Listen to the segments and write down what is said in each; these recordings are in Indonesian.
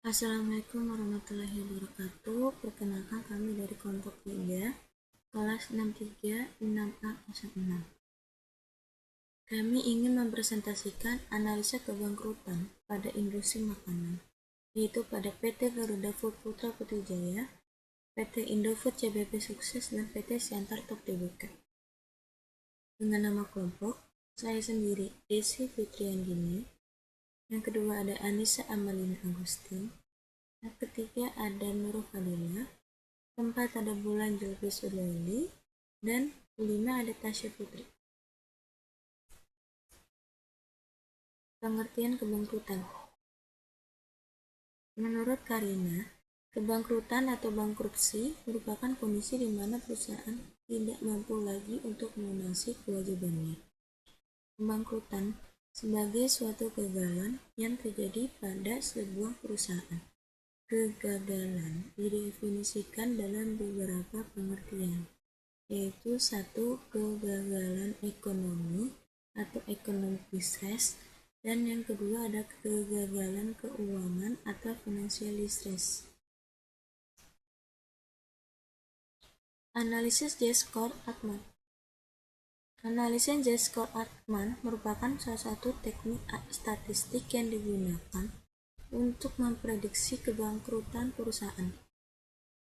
Assalamualaikum warahmatullahi wabarakatuh. Perkenalkan kami dari kelompok 3, kelas 63 6A06. Kami ingin mempresentasikan analisa kebangkrutan pada industri makanan, yaitu pada PT Garuda Food Putra Putri Jaya, PT Indofood CBP Sukses, dan PT Siantar Top Tbk. Dengan nama kelompok, saya sendiri, Desi Fitriandini. Yang kedua ada Anissa Amalina Agustin. Yang ketiga ada Nurul Fadila. Keempat ada Bulan Julfi Suryali. Dan kelima ada Tasya Putri. Pengertian kebangkrutan. Menurut Karina, kebangkrutan atau bankrupsi merupakan kondisi di mana perusahaan tidak mampu lagi untuk melunasi kewajibannya. Kebangkrutan sebagai suatu kegagalan yang terjadi pada sebuah perusahaan. Kegagalan didefinisikan dalam beberapa pengertian, yaitu 1. Kegagalan ekonomi atau economic distress, dan yang kedua ada kegagalan keuangan atau financial distress. Analisis J-Score-Altman. Analisis J-Score-Altman merupakan salah satu teknik statistik yang digunakan untuk memprediksi kebangkrutan perusahaan.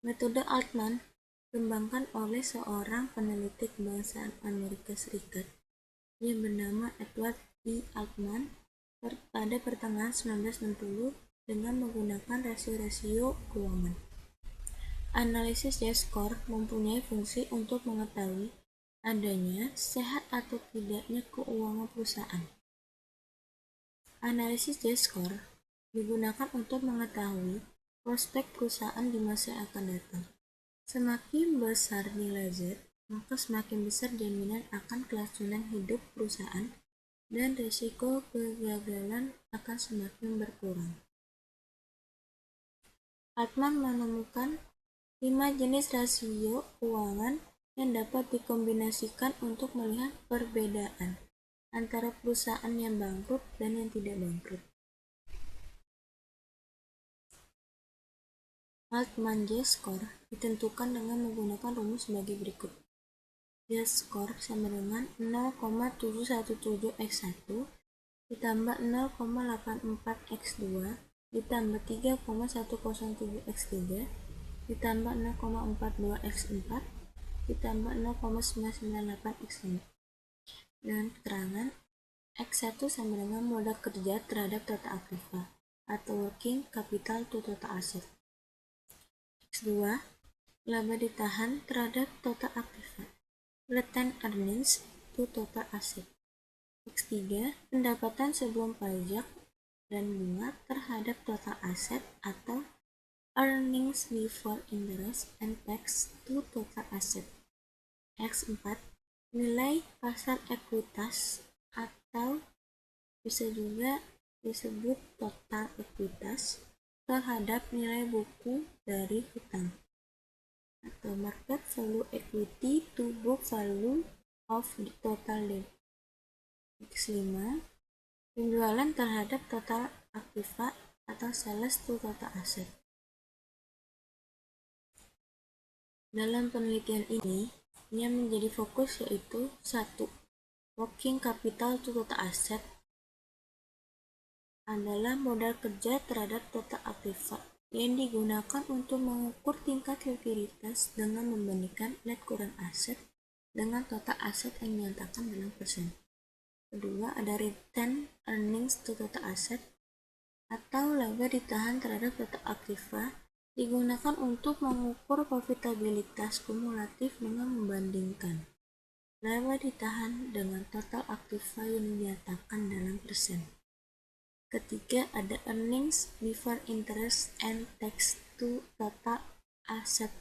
Metode Altman dikembangkan oleh seorang peneliti kebangsaan Amerika Serikat yang bernama Edward E. Altman pada pertengahan 1960 dengan menggunakan rasio-rasio keuangan. Analisis Y-score mempunyai fungsi untuk mengetahui adanya sehat atau tidaknya keuangan perusahaan. Analisis Y-score digunakan untuk mengetahui prospek perusahaan di masa yang akan datang. Semakin besar nilai Z, maka semakin besar jaminan akan kelangsungan hidup perusahaan dan risiko kegagalan akan semakin berkurang. Altman menemukan 5 jenis rasio keuangan yang dapat dikombinasikan untuk melihat perbedaan antara perusahaan yang bangkrut dan yang tidak bangkrut. Altman Y-score ditentukan dengan menggunakan rumus sebagai berikut. Y-score sama dengan 0,717x1 ditambah 0,84x2 ditambah 3,107x3 ditambah 0,42x4 ditambah 0,998x5. Dengan keterangan X1 sama dengan modal kerja terhadap total aktiva atau working capital to total asset. X2 laba ditahan terhadap total aktiva, retained earnings to total asset. X3 pendapatan sebelum pajak dan bunga terhadap total aset atau earnings before interest and tax to total asset. X4 nilai pasar ekuitas atau bisa juga disebut total ekuitas terhadap nilai buku dari hutang atau market value equity to book value of the total debt. X5 penjualan terhadap total aktiva atau sales to total asset. Dalam penelitian ini yang menjadi fokus yaitu 1. Working capital to total asset adalah modal kerja terhadap total aktiva yang digunakan untuk mengukur tingkat likuiditas dengan membandingkan net kurang aset dengan total aset yang dinyatakan dalam persen. Kedua, ada retained earnings to total asset atau laba ditahan terhadap total aktiva digunakan untuk mengukur profitabilitas kumulatif dengan membandingkan laba ditahan dengan total aktiva yang dinyatakan dalam persen. Ketiga, ada earnings before interest and tax to total asset.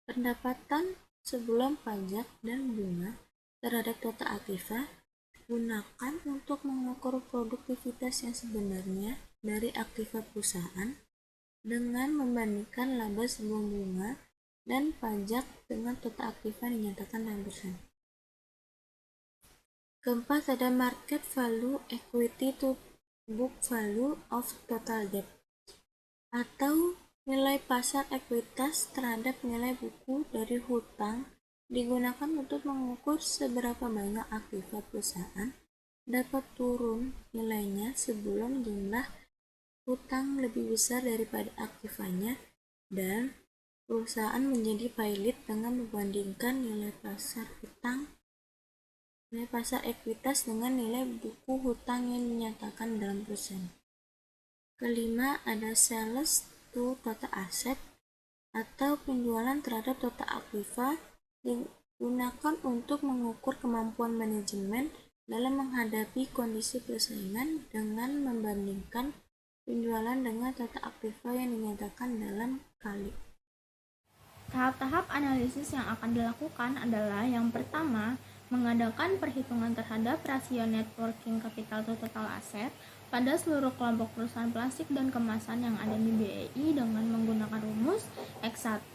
Pendapatan sebelum pajak dan bunga terhadap total aktiva digunakan untuk mengukur produktivitas yang sebenarnya dari aktiva perusahaan dengan membandingkan laba sebelum bunga dan pajak dengan total aktiva yang dinyatakan dalam persen. Keempat, ada market value equity to book value of total debt. atau nilai pasar ekuitas terhadap nilai buku dari hutang digunakan untuk mengukur seberapa banyak aktiva perusahaan dapat turun nilainya sebelum jumlah hutang lebih besar daripada aktivanya dan perusahaan menjadi pailit dengan membandingkan nilai pasar ekuitas dengan nilai buku hutang yang dinyatakan dalam perusahaan. Kelima, ada sales to total asset atau penjualan terhadap total aktiva digunakan untuk mengukur kemampuan manajemen dalam menghadapi kondisi persaingan dengan membandingkan penjualan dengan total aktiva yang dinyatakan dalam kali. Tahap-tahap analisis yang akan dilakukan adalah yang pertama, mengadakan perhitungan terhadap rasio net working capital to total asset pada seluruh kelompok perusahaan plastik dan kemasan yang ada di BEI dengan menggunakan rumus X1,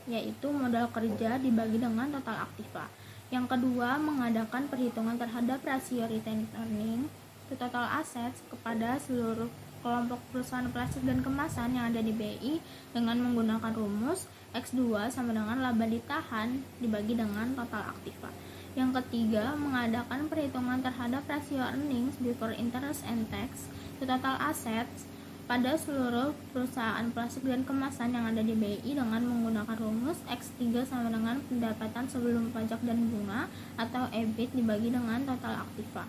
yaitu modal kerja dibagi dengan total aktiva. Yang kedua, mengadakan perhitungan terhadap rasio retained earning to total assets kepada seluruh kelompok perusahaan plastik dan kemasan yang ada di BEI dengan menggunakan rumus X2 sama dengan laba ditahan dibagi dengan total aktiva. Yang ketiga, mengadakan perhitungan terhadap rasio earnings before interest and tax to total assets pada seluruh perusahaan plastik dan kemasan yang ada di BEI dengan menggunakan rumus X3 sama dengan pendapatan sebelum pajak dan bunga atau EBIT dibagi dengan total aktiva.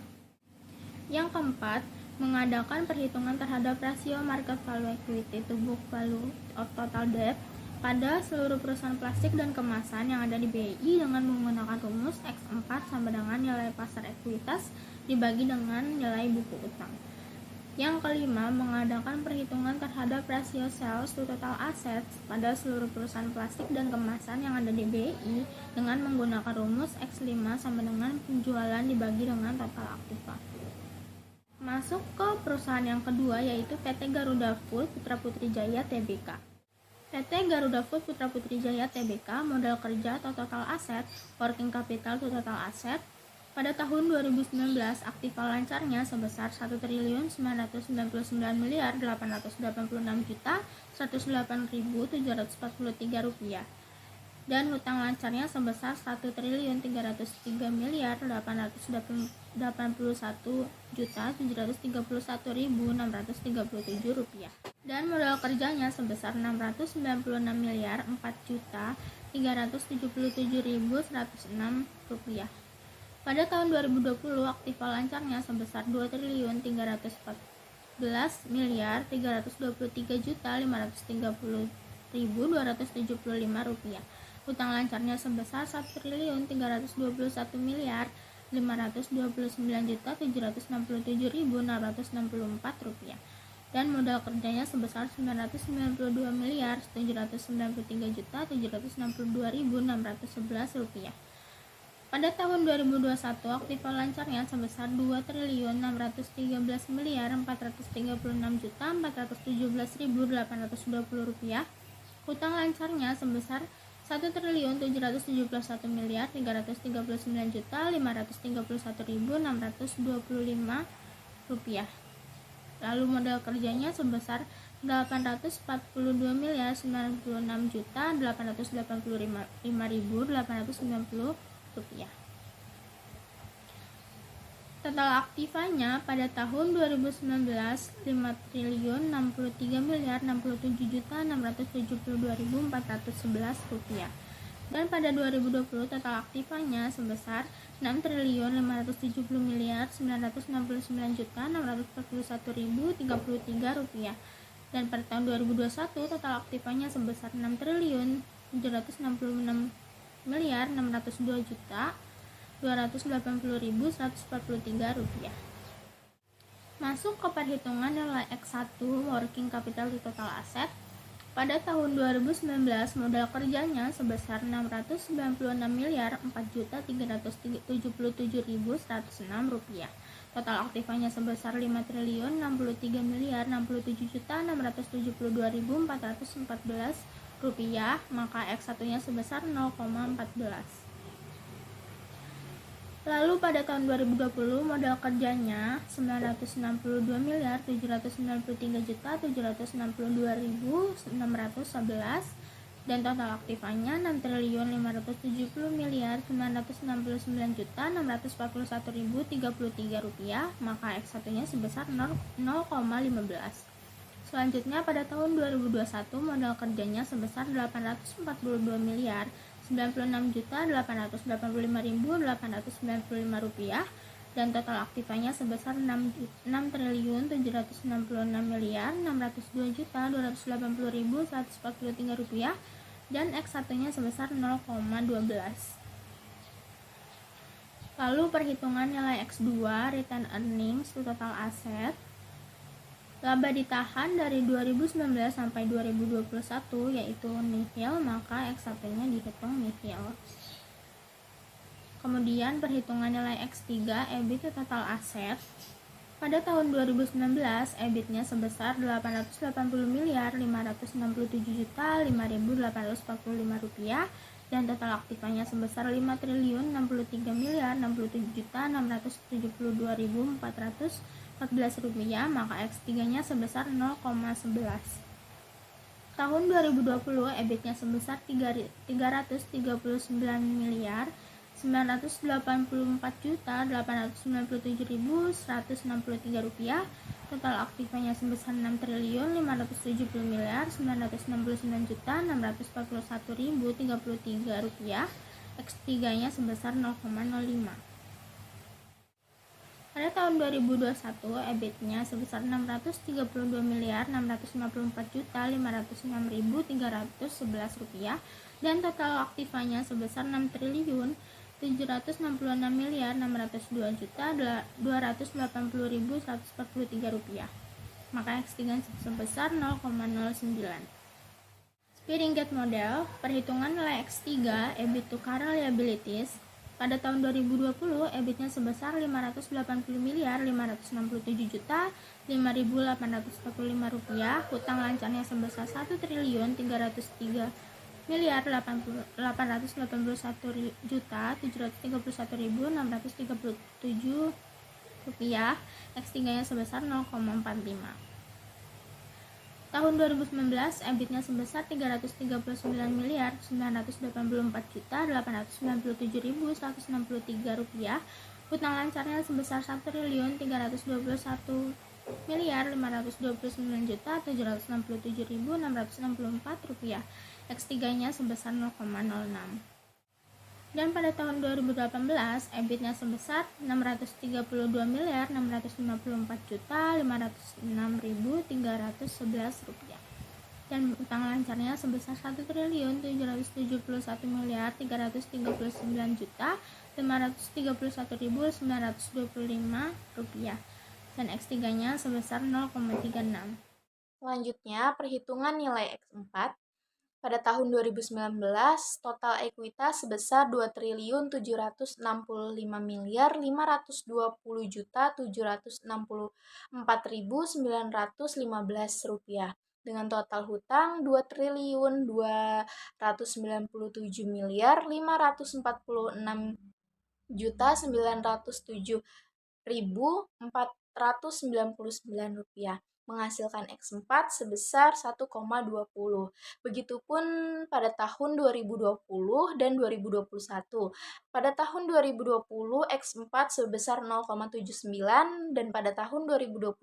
Yang keempat, mengadakan perhitungan terhadap rasio market value equity to book value of total debt pada seluruh perusahaan plastik dan kemasan yang ada di BEI dengan menggunakan rumus X4 sama dengan nilai pasar ekuitas dibagi dengan nilai buku utang. Yang kelima, mengadakan perhitungan terhadap rasio sales to total assets pada seluruh perusahaan plastik dan kemasan yang ada di BEI dengan menggunakan rumus X5 sama dengan penjualan dibagi dengan total aktiva. Masuk ke perusahaan yang kedua, yaitu PT Garuda Food Putra Putri Jaya Tbk. PT Garuda Food Putra Putri Jaya Tbk modal kerja atau total aset, working capital to total asset pada tahun 2019 aktiva lancarnya sebesar 1.989.886.108.743 rupiah dan hutang lancarnya sebesar 1.381.731.637 rupiah dan modal kerjanya sebesar 696.4.377.106 rupiah. Pada tahun 2020 aktiva lancarnya sebesar 2.313.533.275 rupiah. Hutang lancarnya sebesar 1.329.529.767.664 rupiah dan modal kerjanya sebesar 992.793.762.611 rupiah. Pada tahun 2021 aktiva lancarnya sebesar 2.613.436.417.820 rupiah. Hutang lancarnya sebesar 1.739.531.625 rupiah. Lalu modal kerjanya sebesar 846.885.890 rupiah. Total aktivanya pada tahun 2019 5.063.067.672.411 rupiah. Dan pada 2020 total aktivanya sebesar 6.569.961.641.033 rupiah. Dan pada tahun 2021 total aktivanya sebesar 6.762.280.143 rupiah. Masuk ke perhitungan nilai X1 working capital to total asset. Pada tahun 2019 modal kerjanya sebesar 696.4.377.106 rupiah. Total aktivanya sebesar 5.063.677.414 rupiah, maka X1-nya sebesar 0,14. Lalu pada tahun 2020 modal kerjanya 962.793.762.611 dan total aktifanya 6.579.641.033 rupiah, maka X1-nya sebesar 0,15. Selanjutnya pada tahun 2021 modal kerjanya sebesar 842.996.885.895 rupiah dan total aktifanya sebesar 6.366.602.280.143 rupiah dan X1-nya sebesar 0,12. Lalu perhitungan nilai X2 return earnings to total asset. Laba ditahan dari 2019 sampai 2021 yaitu nihil, maka X1-nya dihitung nihil. Kemudian perhitungan nilai X3 EBIT to total asset. Pada tahun 2019 EBIT-nya sebesar 880.567.5.845 rupiah dan total aktifanya sebesar 5.063.603.672.414 rupiah, maka X3-nya sebesar 0,11. Tahun 2020 EBIT-nya sebesar 339.894.897.163 rupiah. Total aktifanya sebesar 6.579.969.641.033 rupiah. X3-nya sebesar 0,05. Pada tahun 2021 EBIT-nya sebesar 632.954.506.311 rupiah dan total aktifanya sebesar 6.796.602.280.143 rupiah, maka X3 sebesar 0,09. Speeding Gate Model, perhitungan nilai X3 EBIT to current liabilities. Pada tahun 2020 EBIT-nya sebesar 580.557.5.845 rupiah, hutang lancarnya sebesar 1.381.831.731.637 rupiah, X3-nya sebesar 0,45. Tahun 2019 EBIT-nya sebesar 339.984.897.163 rupiah, hutang lancarnya sebesar 1.321.529.767.664 rupiah, X3-nya sebesar 0,06. Dan pada tahun 2018 EBIT-nya sebesar 632.954.506.311 rupiah dan utang lancarnya sebesar 1.771.339.531.925 rupiah dan X3-nya sebesar 0,36. Selanjutnya, perhitungan nilai X4. Pada tahun 2019, total ekuitas sebesar 2.765.764.915 rupiah dengan total hutang 2.997.909.499 rupiah, menghasilkan X4 sebesar 1,20. Begitupun pada tahun 2020 dan 2021. Pada tahun 2020 X4 sebesar 0,79 dan pada tahun 2021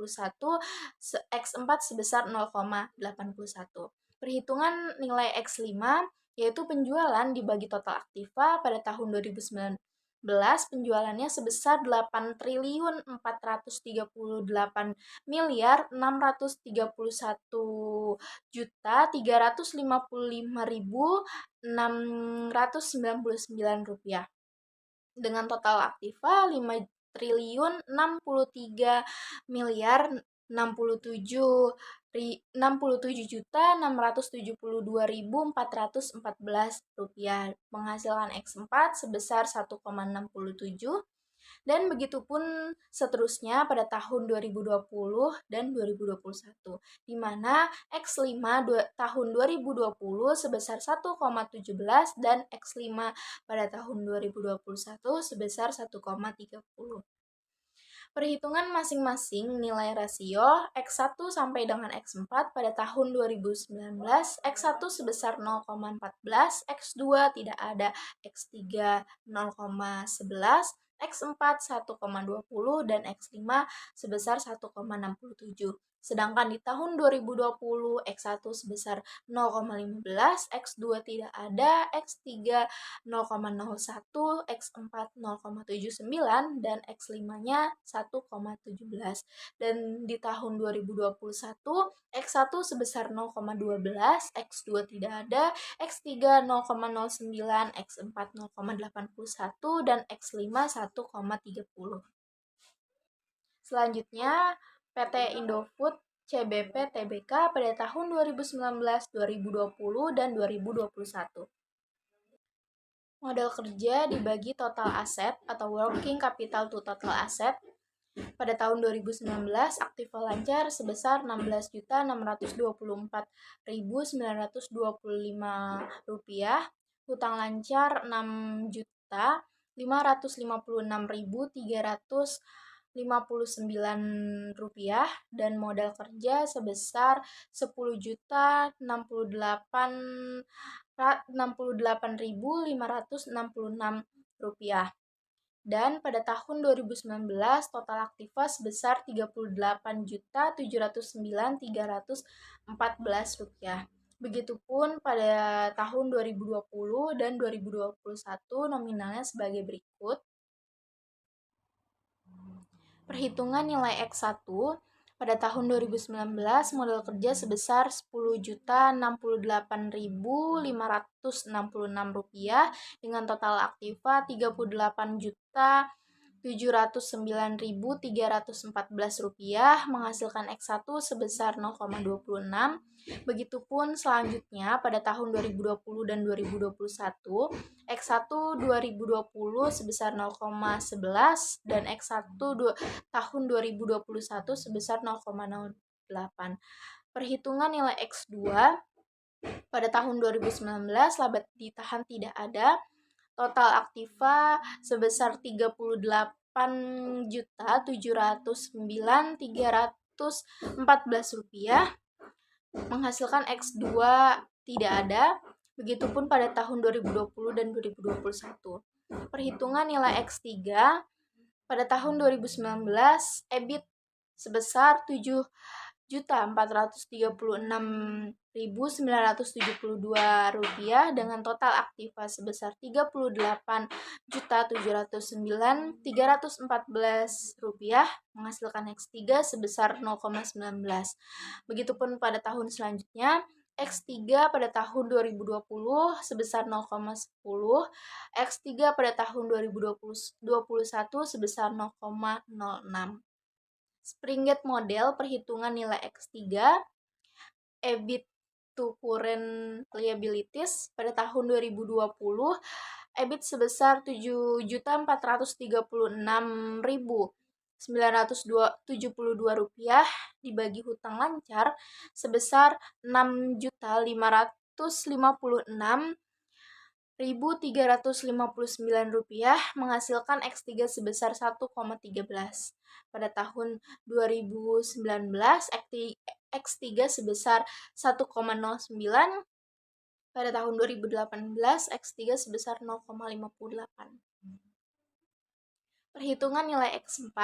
X4 sebesar 0,81. Perhitungan nilai X5 yaitu penjualan dibagi total aktiva. Pada tahun 2019 penjualannya sebesar 8.431.355.699 rupiah dengan total aktiva 5.063.067.672.414 rupiah, menghasilkan X4 sebesar 1,67. Dan begitupun seterusnya pada tahun 2020 dan 2021, di mana X5 tahun 2020 sebesar 1,17 dan X5 pada tahun 2021 sebesar 1,30. Perhitungan masing-masing nilai rasio X1 sampai dengan X4 pada tahun 2019, X1 sebesar 0,14, X2 tidak ada, X3 0,11, X4 1,20, dan X5 sebesar 1,67. Sedangkan di tahun 2020, X1 sebesar 0,15, X2 tidak ada, X3 0,01, X4 0,79, dan X5-nya 1,17. Dan di tahun 2021, X1 sebesar 0,12, X2 tidak ada, X3 0,09, X4 0,81, dan X5 1,30. Selanjutnya, PT Indofood CBP Tbk pada tahun 2019, 2020, dan 2021. Modal kerja dibagi total aset atau working capital to total asset. Pada tahun 2019, aktiva lancar sebesar Rp16.624.925, hutang lancar Rp6.556.359, dan modal kerja sebesar Rp10.068.566. Dan pada tahun 2019, total aktiva sebesar Rp39.309.314. Begitupun pada tahun 2020 dan 2021 nominalnya sebagai berikut. Perhitungan nilai X1 pada tahun 2019, modal kerja sebesar Rp10.068.566 dengan total aktiva Rp37.709.314, menghasilkan X1 sebesar 0,26. Begitupun selanjutnya pada tahun 2020 dan 2021, X1 2020 sebesar 0,11 dan X1 tahun 2021 sebesar 0,08. Perhitungan nilai X2 pada tahun 2019 laba ditahan tidak ada. Total aktiva sebesar Rp38.709.314, menghasilkan X2 tidak ada. Begitupun pada tahun 2020 dan 2021. Perhitungan nilai X3 pada tahun 2019, EBIT sebesar Rp7.436.972 dengan total aktiva sebesar Rp38.709.314, menghasilkan X3 sebesar 0,19. Begitupun pada tahun selanjutnya, X3 pada tahun 2020 sebesar 0,10, X3 pada tahun 2021 sebesar 0,06. Springgate model perhitungan nilai X3, EBIT to current liabilities pada tahun 2020, EBIT sebesar Rp7.436.972 dibagi hutang lancar sebesar Rp6.556.359, menghasilkan X3 sebesar 1,13. Pada tahun 2019, X3 sebesar 1,09. Pada tahun 2018, X3 sebesar 0,58. Perhitungan nilai X4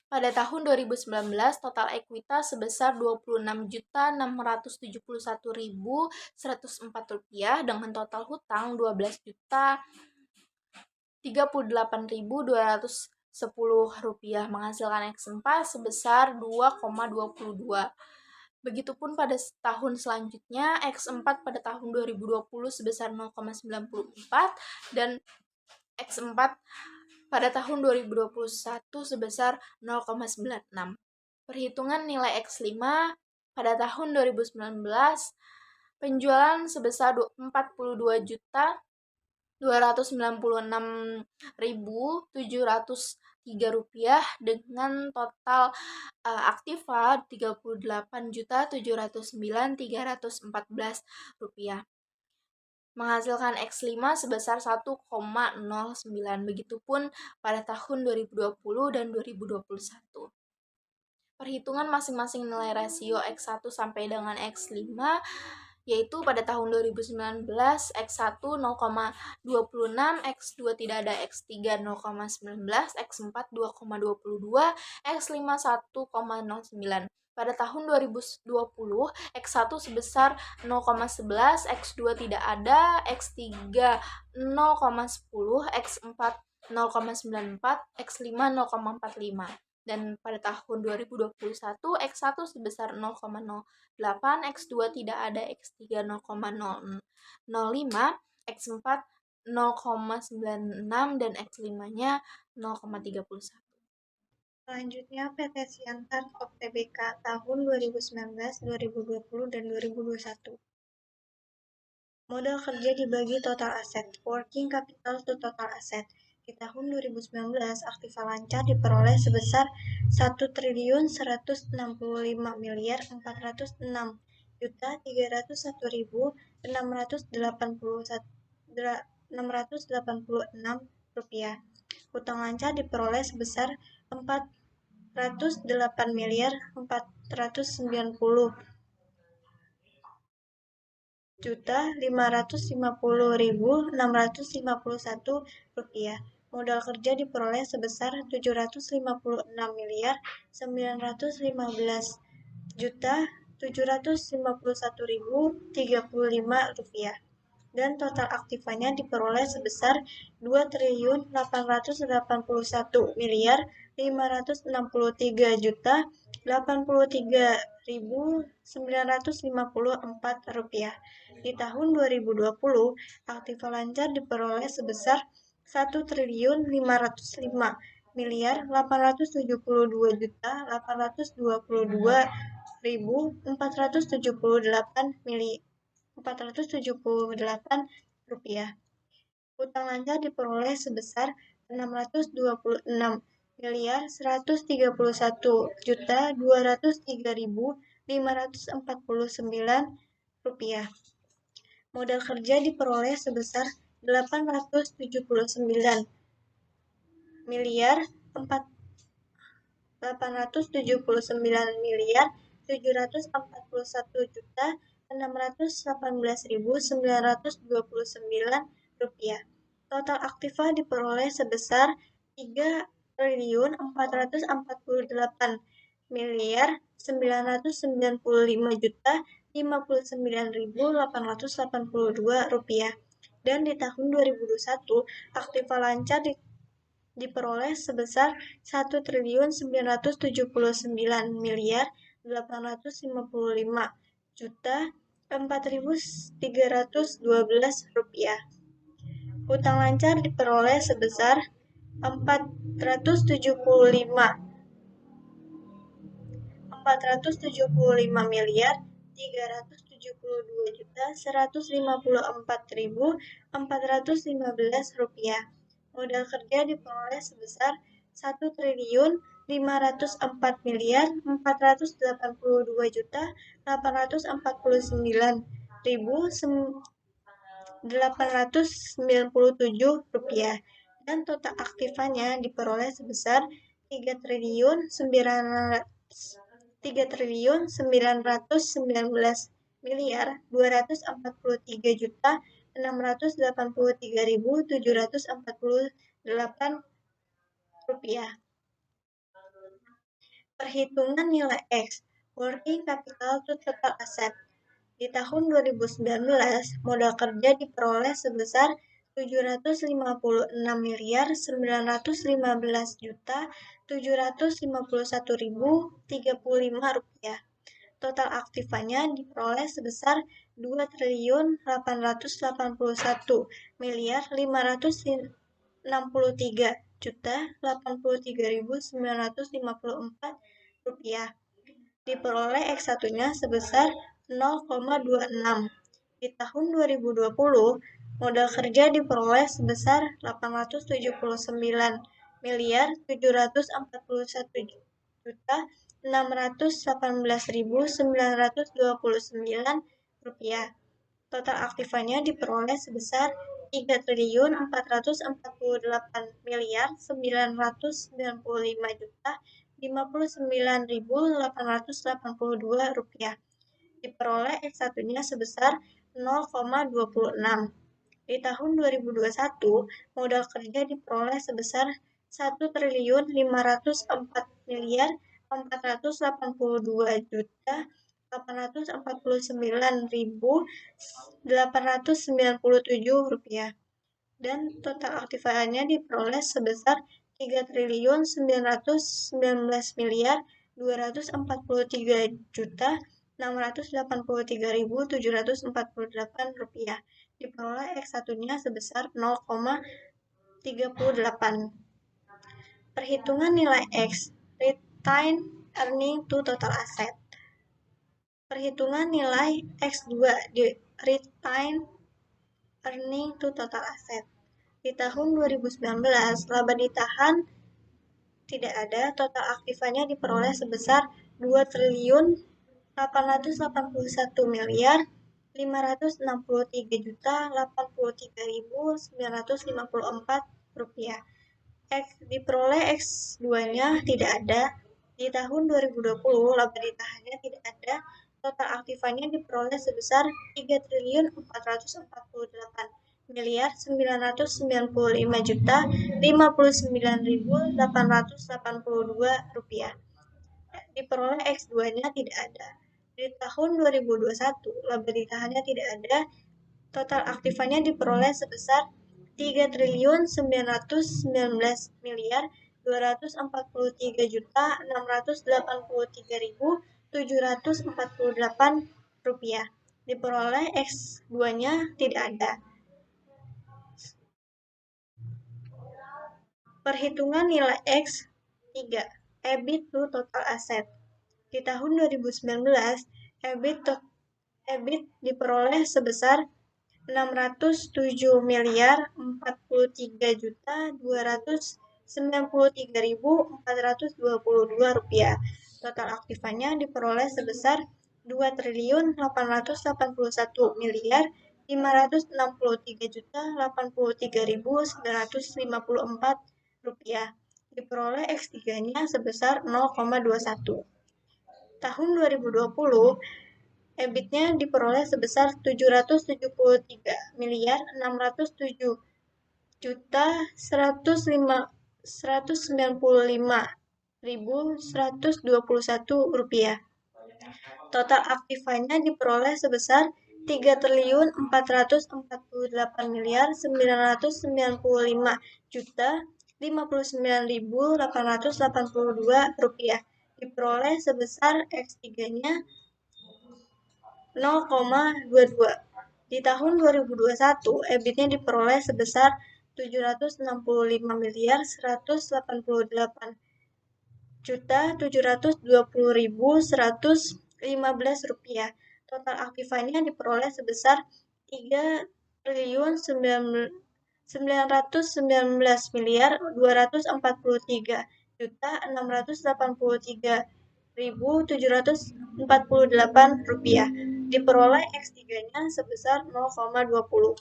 pada tahun 2019, total ekuitas sebesar Rp26.671.104 dengan total hutang Rp12.038.210, menghasilkan X4 sebesar 2,22. Begitupun pada tahun selanjutnya, X4 pada tahun 2020 sebesar 0,94 dan X4 pada tahun 2021 sebesar 0,96. Perhitungan nilai X5 pada tahun 2019, penjualan sebesar Rp42.296.700 Rp3 dengan total aktiva Rp38.709.314, menghasilkan X5 sebesar 1,09. Begitupun pada tahun 2020 dan 2021. Perhitungan masing-masing nilai rasio X1 sampai dengan X5 yaitu pada tahun 2019 X1 0,26, X2 tidak ada, X3 0,19, X4 2,22, X5 1,09. Pada tahun 2020, X1 sebesar 0,11, X2 tidak ada, X3 0,10, X4 0,94, X5 0,45. Dan pada tahun 2021, X1 sebesar 0,08, X2 tidak ada, X3 0,005, X4 0,96, dan X5-nya 0,31. Selanjutnya PT Siantar Top Tbk tahun 2019, 2020, dan 2021. Modal kerja dibagi total aset, working capital to total asset. Di tahun 2019, aktiva lancar diperoleh sebesar 1.365.401.686 rupiah. Hutang lancar diperoleh sebesar 408.590.550.651 rupiah. Modal kerja diperoleh sebesar 756.919.751.035 rupiah. Dan total aktivanya diperoleh sebesar 2.863.083.954 rupiah. Di tahun 2020, aktiva lancar diperoleh sebesar 1.875.822.478 rupiah. Hutang lancar diperoleh sebesar 621.131.203.549 rupiah. Modal kerja diperoleh sebesar 879.791.618.929 rupiah. Total aktiva diperoleh sebesar 3.445.959.882 rupiah. Dan di tahun 2021, aktiva lancar diperoleh sebesar 1.979.855.4.312 rupiah. Hutang lancar diperoleh sebesar 4.354.154.415 rupiah. Modal kerja diperoleh sebesar 1.404.489.897 rupiah. Dan total aktivanya diperoleh sebesar 3.919.243.683.748 rupiah. Perhitungan nilai X, working capital to total asset. Di tahun 2019, modal kerja diperoleh sebesar 759.915.751.035 rupiah. Total aktivanya diperoleh sebesar 2.881.563.083.954 rupiah. Diperoleh X1-nya sebesar 0,26. Di tahun 2020, modal kerja diperoleh sebesar 879 miliar 741 juta 618.929 rupiah. Total aktifanya diperoleh sebesar 3.448.995 juta 59.882 rupiah. Diperoleh X1-nya sebesar 0,26. Di tahun 2021, modal kerja diperoleh sebesar 1.504.482 juta 849.897 rupiah, dan total aktifanya diperoleh sebesar 3.919.243 juta 683.748 rupiah. Diperoleh X1-nya sebesar 0,38. Perhitungan nilai X, retained earning to total asset. Perhitungan nilai X2 di retained earning to total asset. Di tahun 2019, laba ditahan tidak ada, total aktifanya diperoleh sebesar 2.861.563.083.954 rupiah. Diperoleh X2-nya tidak ada. Di tahun 2020, laba ditahannya tidak ada, total aktifanya diperoleh sebesar 3.449.995.059.882 rupiah. Diperoleh X2-nya tidak ada. Di tahun 2021, laba ditahannya tidak ada, total aktifanya diperoleh sebesar 3.943.683.748 rupiah. Diperoleh X2-nya tidak ada. Perhitungan nilai X3, EBIT to total asset. Di tahun 2019, EBIT diperoleh sebesar 607.043.293.422 rupiah. Total aktifanya diperoleh sebesar 2.881.563.083.954 rupiah. Diperoleh X3-nya sebesar 0,21. Tahun 2020, EBIT-nya diperoleh sebesar 773.195.121 rupiah. Total aktifanya diperoleh sebesar 3.448.995.059.882 rupiah. Diperoleh sebesar X3-nya 0,22. Di tahun 2021, EBIT-nya diperoleh sebesar 765.188.720.115 rupiah. Total aktifanya diperoleh sebesar 3.919.243.683.748 rupiah. Diperoleh X3-nya sebesar 0,20.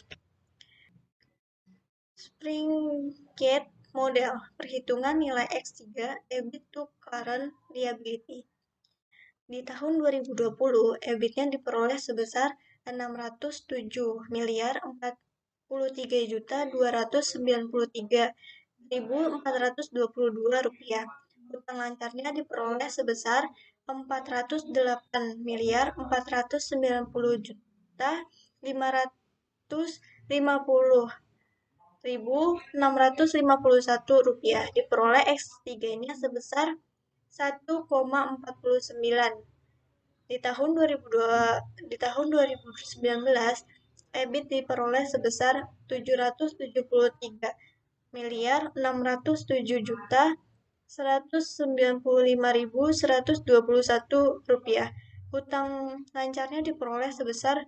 Springate model, perhitungan nilai X3, EBIT to current liability. Di tahun 2020, EBIT-nya diperoleh sebesar 607.493.422 rupiah. Utang lancarnya diperoleh sebesar 408.490.550.651 rupiah. Diperoleh X3-nya sebesar 1,49. Di tahun 2019, EBIT diperoleh sebesar 773.607.195.121 rupiah. Hutang lancarnya diperoleh sebesar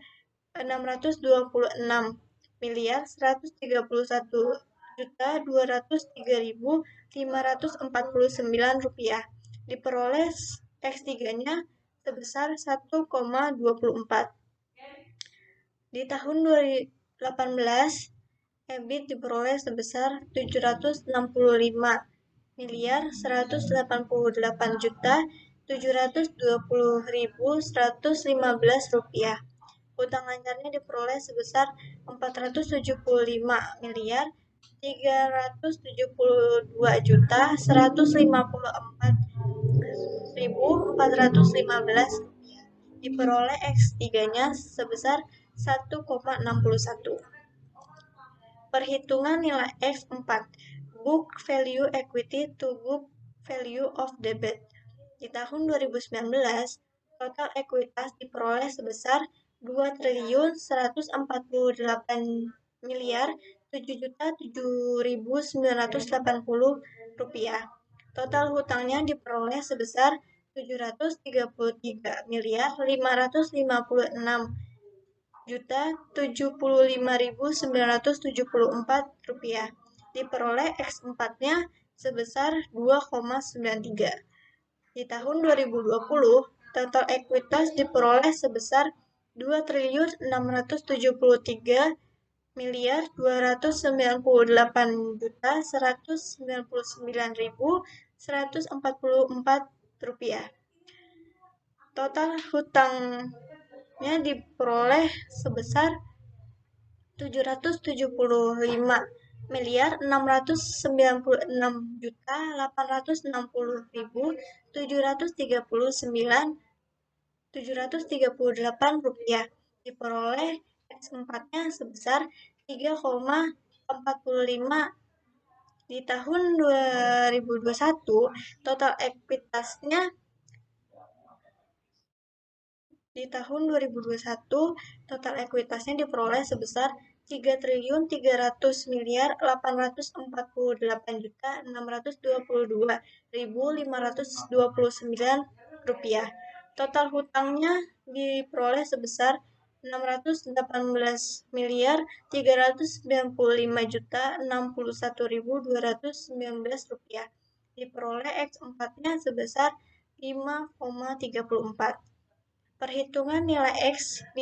626.131.000 Rp203.549. Diperoleh X3-nya sebesar 1,24. Di tahun 2018, EBIT diperoleh sebesar Rp655.188.720.115. Hutang anyarnya diperoleh sebesar Rp475.372.154.415. Diperoleh X3-nya sebesar 1,61. Perhitungan nilai X4. Book Value Equity to Book Value of Debt. Di tahun 2019, total ekuitas diperoleh sebesar Rp2.148.7.007.980. Total hutangnya diperoleh sebesar Rp733.554.974. Diperoleh X4-nya sebesar 2,93. Di tahun 2020, total ekuitas diperoleh sebesar Rp2.673.299.144. Total hutangnya diperoleh sebesar Rp738.638.738. Diperoleh X4-nya sebesar 3,45. Di tahun 2021, total ekuitasnya diperoleh sebesar Rp3.388.842.529. Total hutangnya diperoleh sebesar Rp618.395.061.219. Diperoleh X4-nya sebesar 5,34. Perhitungan nilai X5.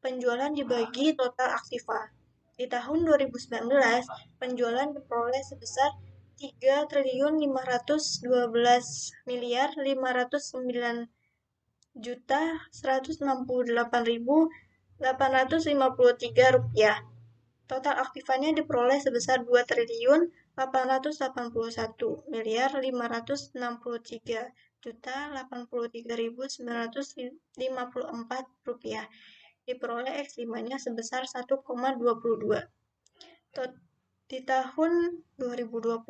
Penjualan dibagi total aktiva. Di tahun 2019, penjualan diperoleh sebesar Rp3.512.509.168.853. Total aktivanya diperoleh sebesar Rp2.881.563.083.954. Diperoleh X5-nya sebesar 1,22. Di tahun 2020,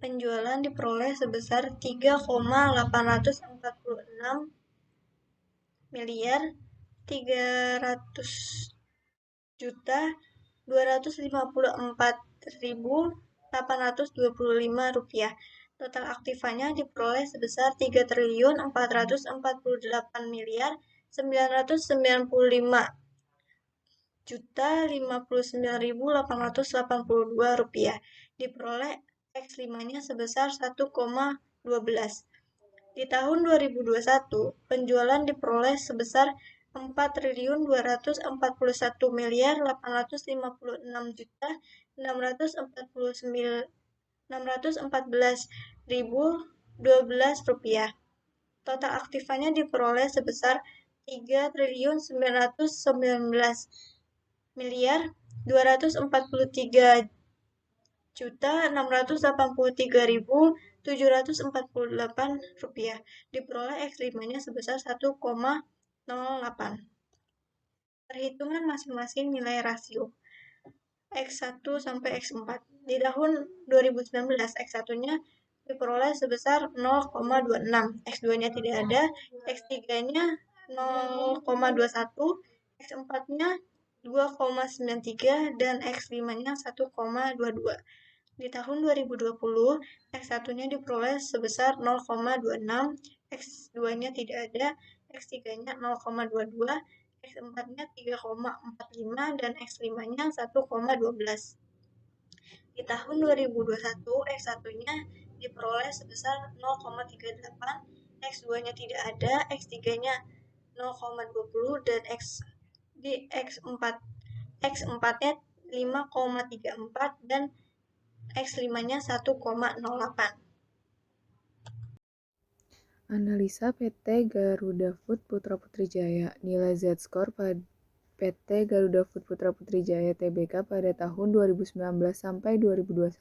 penjualan diperoleh sebesar Rp3,846.354.825. Total aktivanya diperoleh sebesar Rp3.448.999.882. Diperoleh X5-nya sebesar 1,12. Di tahun 2021, penjualan diperoleh sebesar Rp4.841.814.614.012. Total aktivanya diperoleh sebesar Rp3.919.243.683.748. Diperoleh X5-nya sebesar 1,08. Perhitungan masing-masing nilai rasio X1 sampai X4. Di tahun 2019, X1-nya diperoleh sebesar 0,26, X2-nya tidak ada, X3-nya 0,21, X4-nya 2,93, dan X5-nya 1,22. Di tahun 2020, X1-nya diperoleh sebesar 0,26, X2-nya tidak ada, X3-nya 0,22, X4-nya 3,45, dan X5-nya 1,12. Di tahun 2021, X1-nya diperoleh sebesar 0,38, X2-nya tidak ada, X3-nya 0,20, dan X4-nya 5,34 dan X5-nya 1,08. Analisa PT Garuda Food Putra Putri Jaya. Nilai Z-score pada PT Garuda Food Putra Putri Jaya Tbk pada tahun 2019 sampai 2021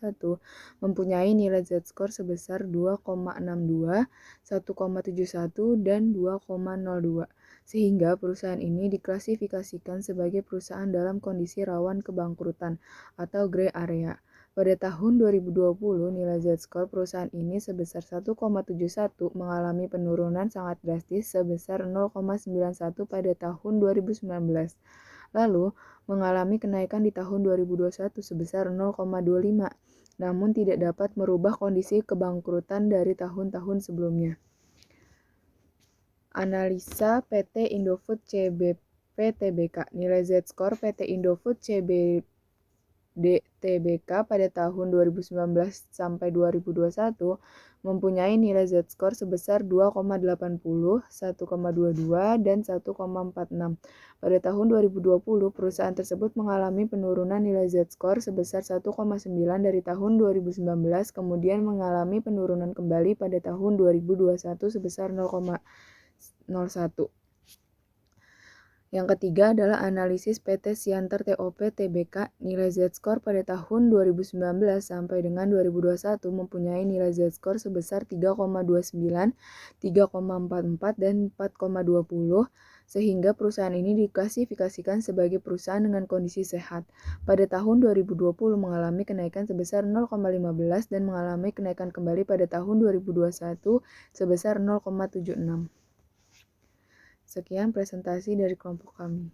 mempunyai nilai Z-score sebesar 2,62, 1,71, dan 2,02. Sehingga perusahaan ini diklasifikasikan sebagai perusahaan dalam kondisi rawan kebangkrutan atau gray area. Pada tahun 2020, nilai Z-score perusahaan ini sebesar 1,71 mengalami penurunan sangat drastis sebesar 0,91 pada tahun 2019. Lalu, mengalami kenaikan di tahun 2021 sebesar 0,25, namun tidak dapat merubah kondisi kebangkrutan dari tahun-tahun sebelumnya. Analisa PT Indofood CBP Tbk. Nilai Z-score PT Indofood CBP Tbk pada tahun 2019 sampai 2021 mempunyai nilai Z-score sebesar 2,80, 1,22, dan 1,46. Pada tahun 2020, perusahaan tersebut mengalami penurunan nilai Z-score sebesar 1,9 dari tahun 2019, kemudian mengalami penurunan kembali pada tahun 2021 sebesar 0,01. Yang ketiga adalah analisis PT Siantar TOP Tbk. Nilai Z-score pada tahun 2019 sampai dengan 2021 mempunyai nilai Z-score sebesar 3,29, 3,44, dan 4,20, sehingga perusahaan ini diklasifikasikan sebagai perusahaan dengan kondisi sehat. Pada tahun 2020 mengalami kenaikan sebesar 0,15 dan mengalami kenaikan kembali pada tahun 2021 sebesar 0,76. Sekian presentasi dari kelompok kami.